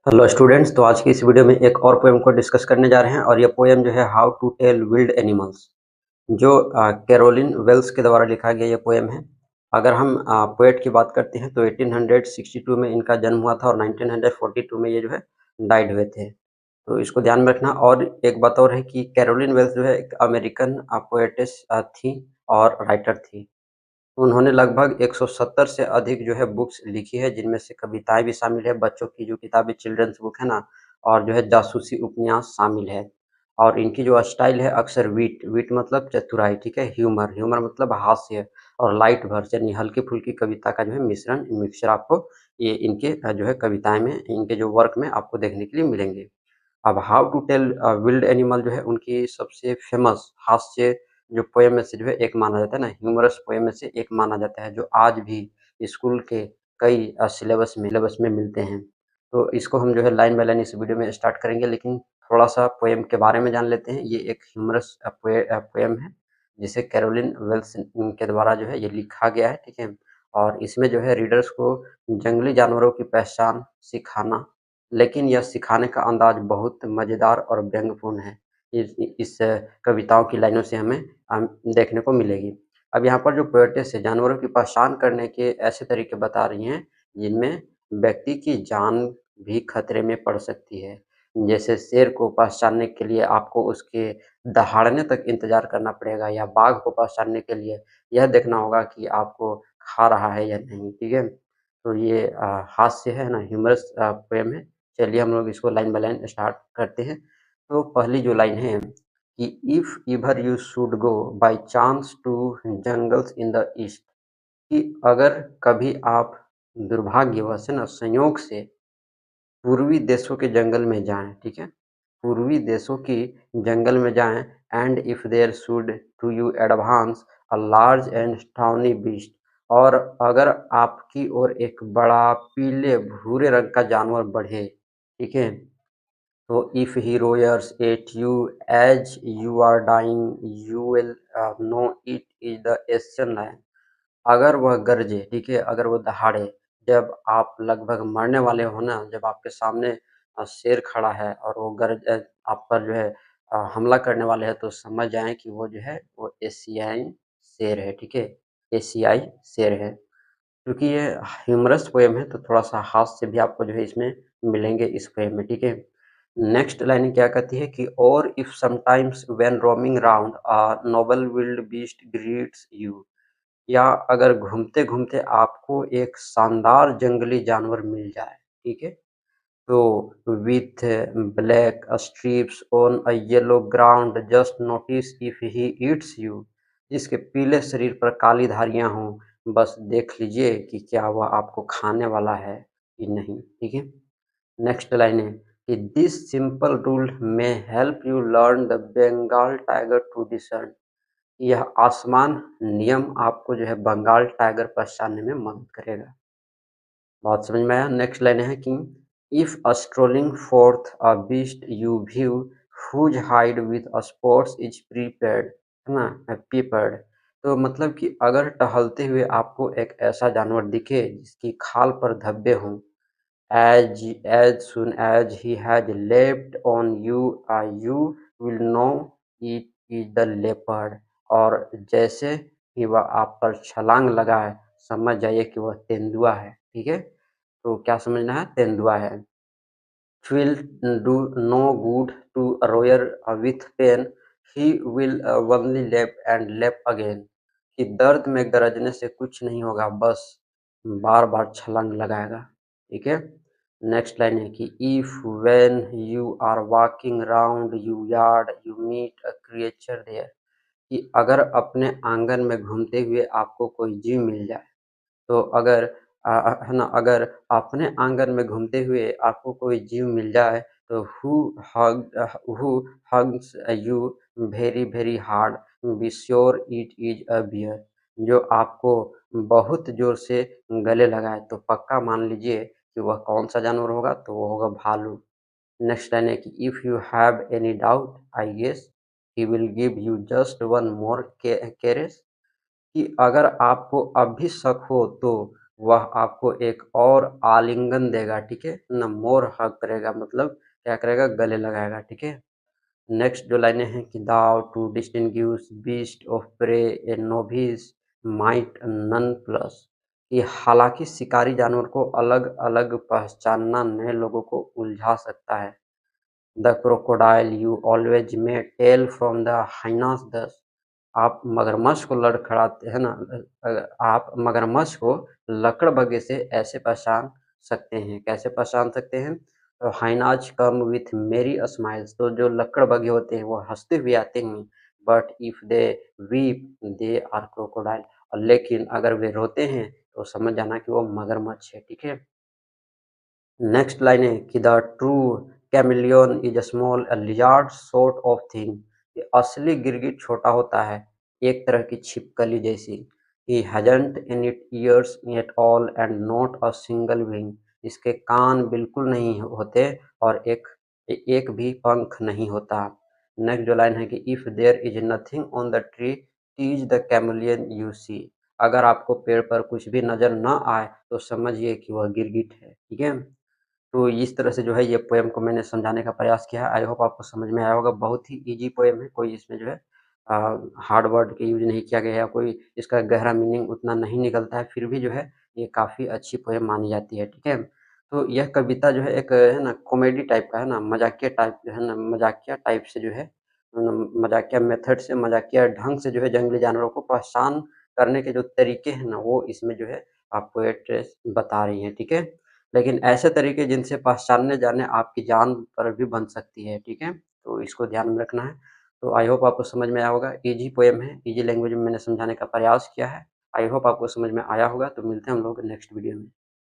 Hello students, तो आज की इस वीडियो में एक और पोएम को डिस्कस करने जा रहे हैं और ये पोएम जो है how to tell wild animals, जो कैरोलिन वेल्स के द्वारा लिखा गया ये पोएम है। अगर हम पोएट की बात करते हैं तो 1862 में इनका जन्म हुआ था और 1942 में ये जो है डाइड हुए थे। तो इसको ध्यान में रखना। और एक बात और है कि कैरोलिन वेल्स जो है एक अमेरिकन पोएटेस थी और राइटर थी। उन्होंने लगभग 170 से अधिक जो है बुक्स लिखी है, जिनमें से कविताएँ भी शामिल है, बच्चों की जो किताबें चिल्ड्रंस बुक है ना, और जो है जासूसी उपन्यास शामिल है। और इनकी जो स्टाइल है अक्सर विट विट मतलब चतुराई, ठीक है, ह्यूमर ह्यूमर मतलब हास्य, और लाइट वर्स यानी हल्की-फुल्की कविता का जो है मिक्सचर आपको ये इनके जो है कविताएँ में, इनके जो वर्क में आपको देखने के लिए मिलेंगे। अब how to tell wild animal जो है उनकी सबसे फेमस हास्य जो पोएम में से जो है एक माना जाता है ना, ह्यूमरस पोएम में से एक माना जाता है, जो आज भी स्कूल के कई सिलेबस में मिलते हैं। तो इसको हम जो है लाइन बाय लाइन इस वीडियो में स्टार्ट करेंगे, लेकिन थोड़ा-सा पोएम के बारे में जान लेते हैं। ये एक ह्यूमरस पोएम है, जिसे कैरोलिन वेल्स के द्वारा जो है ये लिखा गया है, ठीक है? और इसमें जो है रीडर्स को जंगली जानवरों की पहचान सिखाना, लेकिन यह सिखाने का अंदाज़ बहुत मज़ेदार और व्यंग्यपूर्ण है। इस कविताओं की लाइनों से हमें देखने को मिलेगी। अब यहाँ पर जो पोएटेस है जानवरों की पहचान करने के ऐसे तरीके बता रही हैं, जिनमें व्यक्ति की जान भी खतरे में पड़ सकती है। जैसे शेर को पहचानने के लिए आपको उसके दहाड़ने तक इंतज़ार करना पड़ेगा, या बाघ को पहचानने के लिए यह देखना होगा कि आपको खा रहा है या नहीं, ठीक है? तो ये हास्य है ना, ह्यूमरस पोएम है। चलिए हम लोग इसको लाइन बाय लाइन स्टार्ट करते हैं। तो पहली जो लाइन है कि if ever you should go by chance to jungles in the east, कि अगर कभी आप दुर्भाग्यवश है ना, संयोग से पूर्वी देशों के जंगल में जाएँ, ठीक है? पूर्वी देशों की जंगल में जाएँ, and if there should to you advance a large and tawny beast, और अगर आपकी ओर एक बड़ा पीले भूरे रंग का जानवर बढ़े, ठीक है? तो if he roars at you as you are dying, you will know it is the Asian lion. अगर वह गरजे, ठीक है, अगर वो दहाड़े, जब आप लगभग मरने वाले हो ना, जब आपके सामने शेर खड़ा है और वो आप पर जो है हमला करने वाले हैं, तो समझ जाएँ कि वो जो है वो एशियाई शेर है, ठीक है? एशियाई शेर है। क्योंकि ये ह्यूमरस पोएम है तो थोड़ा-सा हास्य भी आपको जो है इसमें मिलेंगे इस पोएम में, ठीक है? नेक्स्ट लाइन क्या कहती है कि और if sometimes when roaming round a noble wild beast greets you, या अगर घूमते-घूमते आपको एक शानदार जंगली जानवर मिल जाए, ठीक है? तो with black strips on a yellow ground just notice if he eats you, जिसके पीले शरीर पर काली धारियाँ हों, बस देख लीजिए कि क्या वह आपको खाने वाला है कि नहीं, ठीक है? नेक्स्ट लाइन है कि this simple rule may help you learn the Bengal tiger to discern, यह आसान नियम आपको जो है बंगाल टाइगर पहचानने में मदद करेगा। बात समझ में आया? नेक्स्ट लाइन है कि if strolling forth a beast you view whose hide with spots is prepaid, है ना, प्रीपेड। तो मतलब कि अगर टहलते हुए आपको एक ऐसा जानवर दिखे जिसकी खाल पर धब्बे हों, as soon as he has leapt on you, you will know it is the leopard, और जैसे ही वह आप पर छलांग लगाए, समझ जाइए कि वह तेंदुआ है, ठीक है? तो क्या समझना है? तेंदुआ है। will do no good to a royer with pain, he will only leap and leap again, कि दर्द में गरजने से कुछ नहीं होगा, बस बार बार छलांग लगाएगा, ठीक है? नेक्स्ट लाइन है कि if when you are walking round you yard you meet a creature there, कि अगर अपने आंगन में घूमते हुए आपको कोई जीव मिल जाए, तो अगर है ना, अगर अपने आंगन में घूमते हुए आपको कोई जीव मिल जाए, तो who hugs you very very hard, be sure it is a bear, जो आपको बहुत जोर से गले लगाए तो पक्का मान लीजिए कि वह कौन सा जानवर होगा, तो वो होगा भालू। नेक्स्ट लाइन है कि if you have any doubt I guess he will give you just one more caress, कि अगर आपको अब भी शक हो तो वह आपको एक और आलिंगन देगा, ठीक है ना, मोर हग करेगा, मतलब क्या करेगा, गले लगाएगा, ठीक है। नेक्स्ट जो लाइनें हैं कि though to distinguish beast of prey a novice might nonplus, कि हालांकि शिकारी जानवर को अलग अलग पहचानना नए लोगों को उलझा सकता है। द क्रोकोडाइल यू ऑलवेज में टेल फ्रॉम द हाइनास दस, आप मगरमच्छ को लड़खड़ाते हैं ना, आप मगरमच्छ को लकड़बग्घे से ऐसे पहचान सकते हैं, कैसे पहचान सकते हैं, तो हाइनाज कम विथ मेरी स्माइल्स, तो जो लकड़बग्घे होते हैं वो हंसते हुए आते हैं, but if they weep they are crocodile, और लेकिन अगर वे रोते हैं तो समझ जाना कि वो मगरमच्छ है, ठीक है। नेक्स्ट लाइन है कि the true chameleon is a small lizard sort of thing, कि असली गिरगिट छोटा होता है, एक तरह की छिपकली जैसी। He hasn't in it years at all and not a single wing, इसके कान बिल्कुल नहीं होते और एक भी पंख नहीं होता। नेक्स्ट जो लाइन है कि if there is nothing on the tree tease the chameleon you see, अगर आपको पेड़ पर कुछ भी नजर न आए तो समझिए कि वह गिरगिट है, ठीक है। तो इस तरह से जो है ये पोएम को मैंने समझाने का प्रयास किया है। आई होप आपको समझ में आया होगा। बहुत ही ईज़ी पोएम है, कोई इसमें जो है हार्ड वर्ड के यूज़ नहीं किया गया है, कोई इसका गहरा मीनिंग उतना नहीं निकलता है, फिर भी जो है ये काफ़ी अच्छी पोएम मानी जाती है, ठीक है। तो यह कविता जो है एक है ना कॉमेडी टाइप का है ना, मज़ाकिया टाइप जो है ना, मज़ाकिया टाइप से जो है मज़ाकिया मेथड से, मज़ाकिया ढंग से जो है जंगली जानवरों को पहचान करने के जो तरीके हैं ना, वो इसमें जो है पोएट बता रही हैं, ठीक है। लेकिन ऐसे तरीके जिनसे पहचानने जाने आपकी जान पर भी बन सकती है, ठीक है? तो इसको ध्यान में रखना है। तो आई होप आपको समझ में आया होगा। ईज़ी पोएम है, ईज़ी लैंग्वेज में मैंने समझाने का प्रयास किया है। आई होप आपको समझ में आया होगा। तो मिलते हैं हम लोग नेक्स्ट वीडियो में।